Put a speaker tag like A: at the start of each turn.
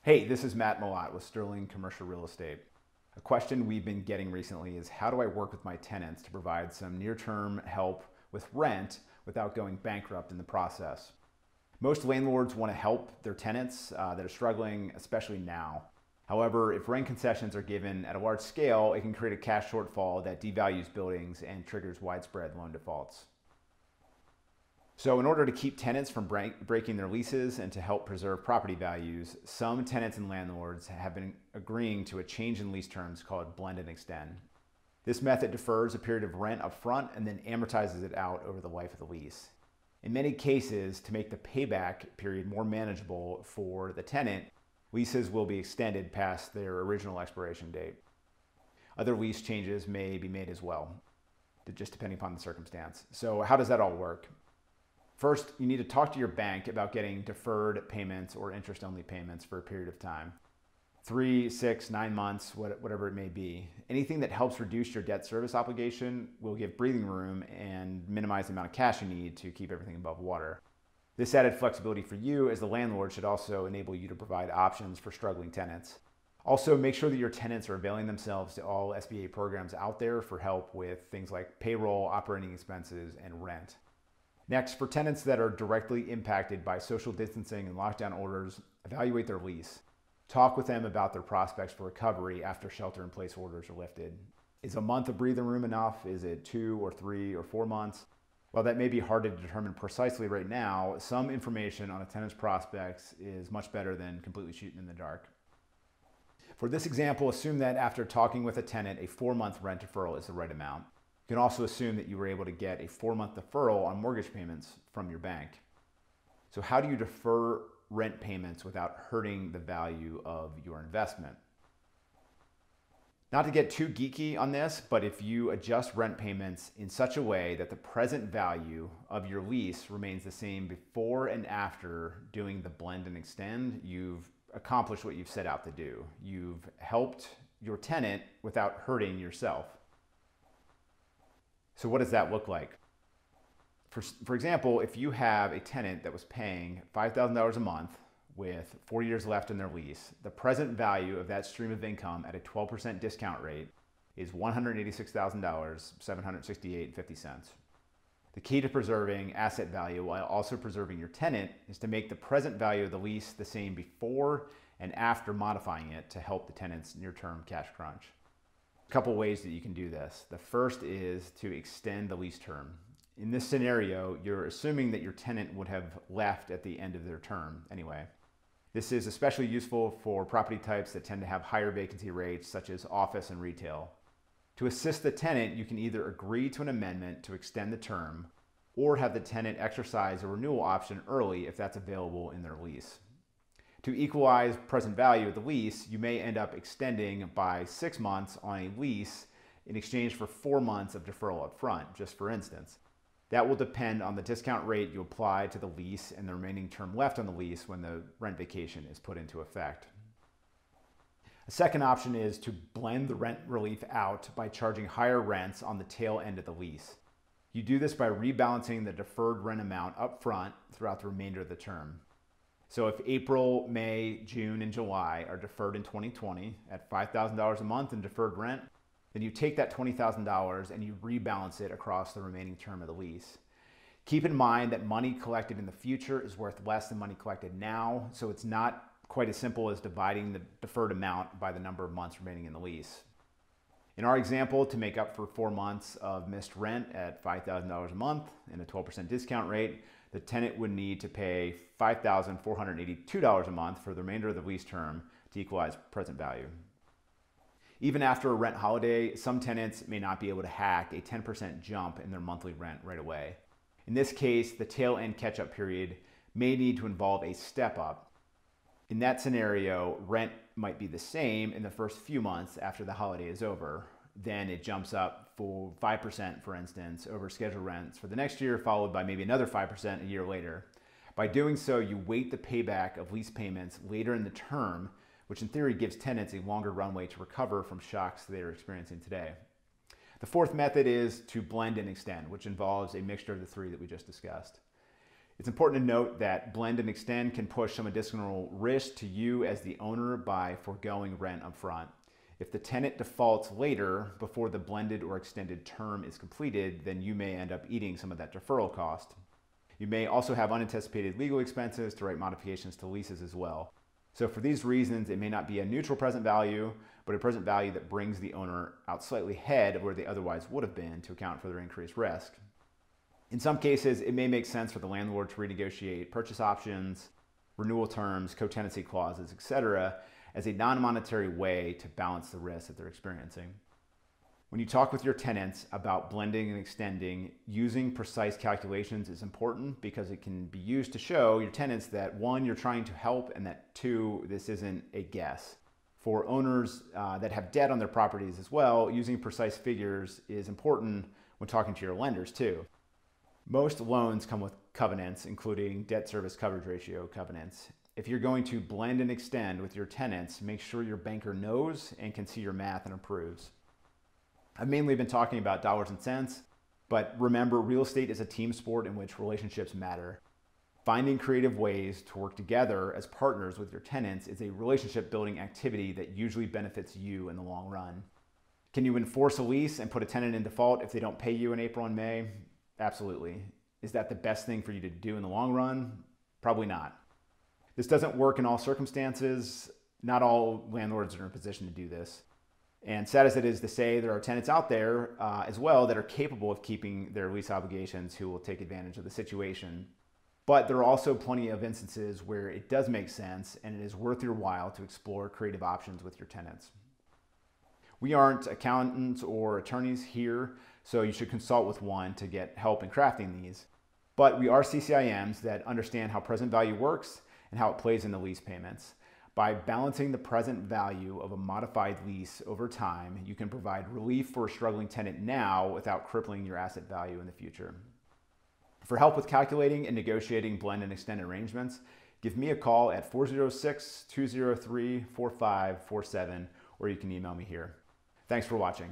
A: Hey, this is Matt Mellott with Sterling Commercial Real Estate. A question we've been getting recently is how do I work with my tenants to provide some near-term help with rent without going bankrupt in the process? Most landlords want to help their tenants that are struggling, especially now. However, if rent concessions are given at a large scale, it can create a cash shortfall that devalues buildings and triggers widespread loan defaults. So in order to keep tenants from breaking their leases and to help preserve property values, some tenants and landlords have been agreeing to a change in lease terms called blend and extend. This method defers a period of rent up front and then amortizes it out over the life of the lease. In many cases, to make the payback period more manageable for the tenant, leases will be extended past their original expiration date. Other lease changes may be made as well, just depending upon the circumstance. So how does that all work? First, you need to talk to your bank about getting deferred payments or interest-only payments for a period of time. 3, 6, 9 months, whatever it may be. Anything that helps reduce your debt service obligation will give breathing room and minimize the amount of cash you need to keep everything above water. This added flexibility for you as the landlord should also enable you to provide options for struggling tenants. Also, make sure that your tenants are availing themselves to all SBA programs out there for help with things like payroll, operating expenses, and rent. Next, for tenants that are directly impacted by social distancing and lockdown orders, evaluate their lease. Talk with them about their prospects for recovery after shelter-in-place orders are lifted. Is a month of breathing room enough? Is it 2 or 3 or 4 months? While that may be hard to determine precisely right now, some information on a tenant's prospects is much better than completely shooting in the dark. For this example, assume that after talking with a tenant, a 4-month rent deferral is the right amount. You can also assume that you were able to get a 4-month deferral on mortgage payments from your bank. So how do you defer rent payments without hurting the value of your investment? Not to get too geeky on this, but if you adjust rent payments in such a way that the present value of your lease remains the same before and after doing the blend and extend, you've accomplished what you've set out to do. You've helped your tenant without hurting yourself. So what does that look like? For example, if you have a tenant that was paying $5,000 a month with 4 years left in their lease, the present value of that stream of income at a 12% discount rate is $186,768.50. The key to preserving asset value while also preserving your tenant is to make the present value of the lease the same before and after modifying it to help the tenant's near-term cash crunch. A couple ways that you can do this. The first is to extend the lease term. In this scenario, you're assuming that your tenant would have left at the end of their term anyway. This is especially useful for property types that tend to have higher vacancy rates, such as office and retail. To assist the tenant, you can either agree to an amendment to extend the term or have the tenant exercise a renewal option early if that's available in their lease. To equalize present value of the lease, you may end up extending by 6 months on a lease in exchange for 4 months of deferral up front, just for instance. That will depend on the discount rate you apply to the lease and the remaining term left on the lease when the rent vacation is put into effect. A second option is to blend the rent relief out by charging higher rents on the tail end of the lease. You do this by rebalancing the deferred rent amount up front throughout the remainder of the term. So if April, May, June, and July are deferred in 2020 at $5,000 a month in deferred rent, then you take that $20,000 and you rebalance it across the remaining term of the lease. Keep in mind that money collected in the future is worth less than money collected now, so it's not quite as simple as dividing the deferred amount by the number of months remaining in the lease. In our example, to make up for 4 months of missed rent at $5,000 a month and a 12% discount rate, the tenant would need to pay $5,482 a month for the remainder of the lease term to equalize present value. Even after a rent holiday, some tenants may not be able to hack a 10% jump in their monthly rent right away. In this case, the tail end catch-up period may need to involve a step-up. In that scenario, rent might be the same in the first few months after the holiday is over. Then it jumps up for 5%, for instance, over scheduled rents for the next year, followed by maybe another 5% a year later. By doing so, you weight the payback of lease payments later in the term, which in theory gives tenants a longer runway to recover from shocks they are experiencing today. The fourth method is to blend and extend, which involves a mixture of the three that we just discussed. It's important to note that blend and extend can push some additional risk to you as the owner by foregoing rent up front. If the tenant defaults later before the blended or extended term is completed, then you may end up eating some of that deferral cost. You may also have unanticipated legal expenses to write modifications to leases as well. So for these reasons, it may not be a neutral present value, but a present value that brings the owner out slightly ahead of where they otherwise would have been to account for their increased risk. In some cases, it may make sense for the landlord to renegotiate purchase options, renewal terms, co-tenancy clauses, etc., as a non-monetary way to balance the risk that they're experiencing. When you talk with your tenants about blending and extending, using precise calculations is important because it can be used to show your tenants that, one, you're trying to help, and that, two, this isn't a guess. For owners that have debt on their properties as well, using precise figures is important when talking to your lenders too. Most loans come with covenants, including debt service coverage ratio covenants. If you're going to blend and extend with your tenants, make sure your banker knows and can see your math and approves. I've mainly been talking about dollars and cents, but remember, real estate is a team sport in which relationships matter. Finding creative ways to work together as partners with your tenants is a relationship building activity that usually benefits you in the long run. Can you enforce a lease and put a tenant in default if they don't pay you in April and May? Absolutely. Is that the best thing for you to do in the long run? Probably not. This doesn't work in all circumstances. Not all landlords are in a position to do this. And sad as it is to say, there are tenants out there as well that are capable of keeping their lease obligations who will take advantage of the situation. But there are also plenty of instances where it does make sense and it is worth your while to explore creative options with your tenants. We aren't accountants or attorneys here, so you should consult with one to get help in crafting these. But we are CCIMs that understand how present value works and how it plays in the lease payments. By balancing the present value of a modified lease over time, you can provide relief for a struggling tenant now without crippling your asset value in the future. For help with calculating and negotiating blend and extend arrangements, give me a call at 406-203-4547, or you can email me here. Thanks for watching.